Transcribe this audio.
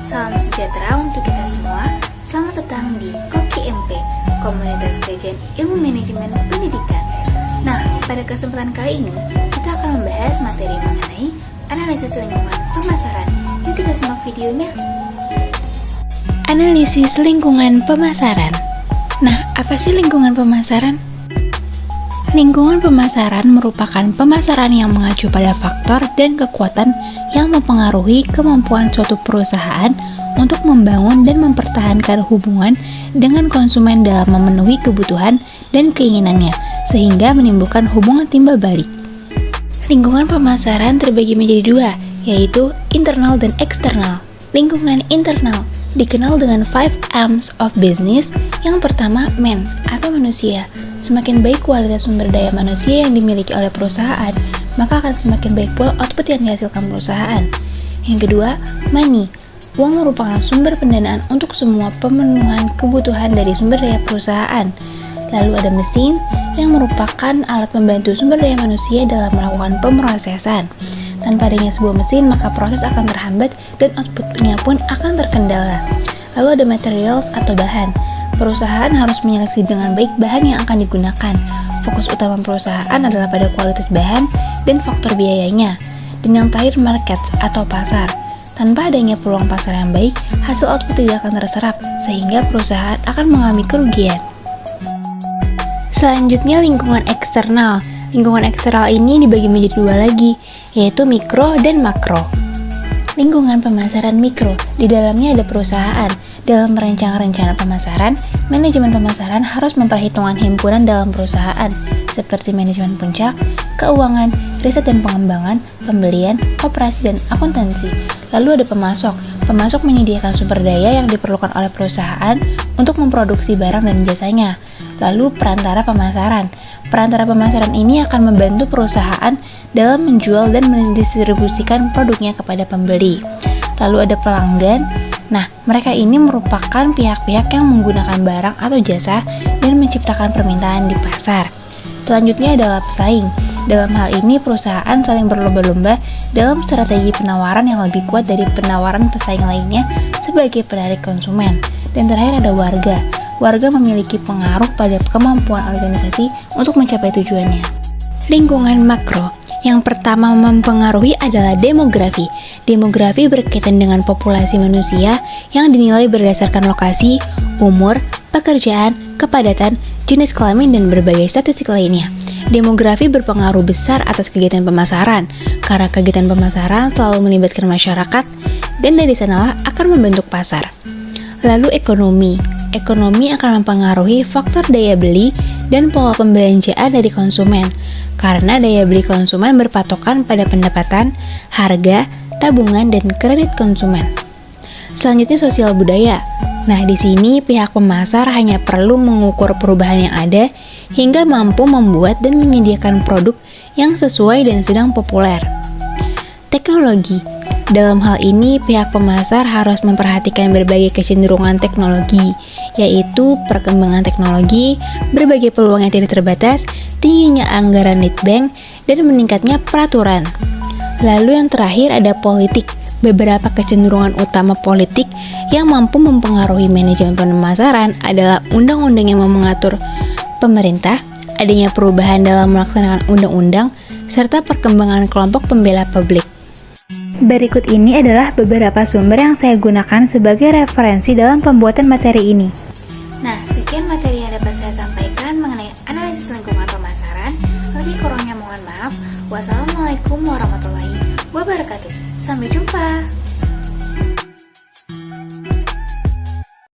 Salam sejahtera untuk kita semua. Selamat datang di Koki MP, Komunitas Kajian Ilmu Manajemen Pendidikan. Nah, pada kesempatan kali ini, kita akan membahas materi mengenai analisis lingkungan pemasaran. Yuk kita simak videonya. Analisis lingkungan pemasaran. Nah, apa sih lingkungan pemasaran? Lingkungan pemasaran merupakan pemasaran yang mengacu pada faktor dan kekuatan yang mempengaruhi kemampuan suatu perusahaan untuk membangun dan mempertahankan hubungan dengan konsumen dalam memenuhi kebutuhan dan keinginannya, sehingga menimbulkan hubungan timbal balik. Lingkungan pemasaran terbagi menjadi dua, yaitu internal dan eksternal. Lingkungan internal dikenal dengan 5 M's of business. Yang pertama, man atau manusia. Semakin baik kualitas sumber daya manusia yang dimiliki oleh perusahaan, maka akan semakin baik pula output yang dihasilkan perusahaan. Yang kedua, money. Uang merupakan sumber pendanaan untuk semua pemenuhan kebutuhan dari sumber daya perusahaan. Lalu ada mesin, yang merupakan alat membantu sumber daya manusia dalam melakukan pemrosesan. Tanpa adanya sebuah mesin, maka proses akan terhambat dan outputnya pun akan terkendala. Lalu ada materials atau bahan. Perusahaan harus menyeleksi dengan baik bahan yang akan digunakan. Fokus utama perusahaan adalah pada kualitas bahan dan faktor biayanya. Dan yang terakhir, market atau pasar. Tanpa adanya peluang pasar yang baik, hasil output tidak akan terserap, sehingga perusahaan akan mengalami kerugian. Selanjutnya, lingkungan eksternal. Lingkungan eksternal ini dibagi menjadi dua lagi, yaitu mikro dan makro. Lingkungan pemasaran mikro, di dalamnya ada perusahaan. Dalam merancang rencana pemasaran, manajemen pemasaran harus memperhitungkan himpunan dalam perusahaan, seperti manajemen puncak, keuangan, riset dan pengembangan, pembelian, operasi, dan akuntansi. Lalu ada pemasok. Pemasok menyediakan sumber daya yang diperlukan oleh perusahaan untuk memproduksi barang dan jasanya. Lalu perantara pemasaran. Perantara pemasaran ini akan membantu perusahaan dalam menjual dan mendistribusikan produknya kepada pembeli. Lalu ada pelanggan. Nah, mereka ini merupakan pihak-pihak yang menggunakan barang atau jasa dan menciptakan permintaan di pasar. Selanjutnya adalah pesaing. Dalam hal ini, perusahaan saling berlomba-lomba dalam strategi penawaran yang lebih kuat dari penawaran pesaing lainnya sebagai penarik konsumen. Dan terakhir ada warga. Warga memiliki pengaruh pada kemampuan organisasi untuk mencapai tujuannya. Lingkungan makro. Yang pertama mempengaruhi adalah demografi. Demografi berkaitan dengan populasi manusia yang dinilai berdasarkan lokasi, umur, pekerjaan, kepadatan, jenis kelamin, dan berbagai statistik lainnya. Demografi berpengaruh besar atas kegiatan pemasaran, karena kegiatan pemasaran selalu melibatkan masyarakat, dan dari sanalah akan membentuk pasar. Lalu ekonomi. Ekonomi akan mempengaruhi faktor daya beli dan pola pembelanjaan dari konsumen, karena daya beli konsumen berpatokan pada pendapatan, harga, tabungan, dan kredit konsumen. Selanjutnya sosial budaya. Nah, di sini pihak pemasar hanya perlu mengukur perubahan yang ada hingga mampu membuat dan menyediakan produk yang sesuai dan sedang populer. Teknologi. Dalam hal ini, pihak pemasar harus memperhatikan berbagai kecenderungan teknologi, yaitu perkembangan teknologi, berbagai peluang yang tidak terbatas, tingginya anggaran lead bank, dan meningkatnya peraturan. Lalu yang terakhir ada politik. Beberapa kecenderungan utama politik yang mampu mempengaruhi manajemen pemasaran adalah undang-undang yang mengatur pemerintah, adanya perubahan dalam melaksanakan undang-undang, serta perkembangan kelompok pembela publik. Berikut ini adalah beberapa sumber yang saya gunakan sebagai referensi dalam pembuatan materi ini. Nah, sekian materi yang dapat saya sampaikan mengenai analisis lingkungan pemasaran. Lebih kurangnya mohon maaf. Wassalamualaikum warahmatullahi wabarakatuh. Sampai jumpa.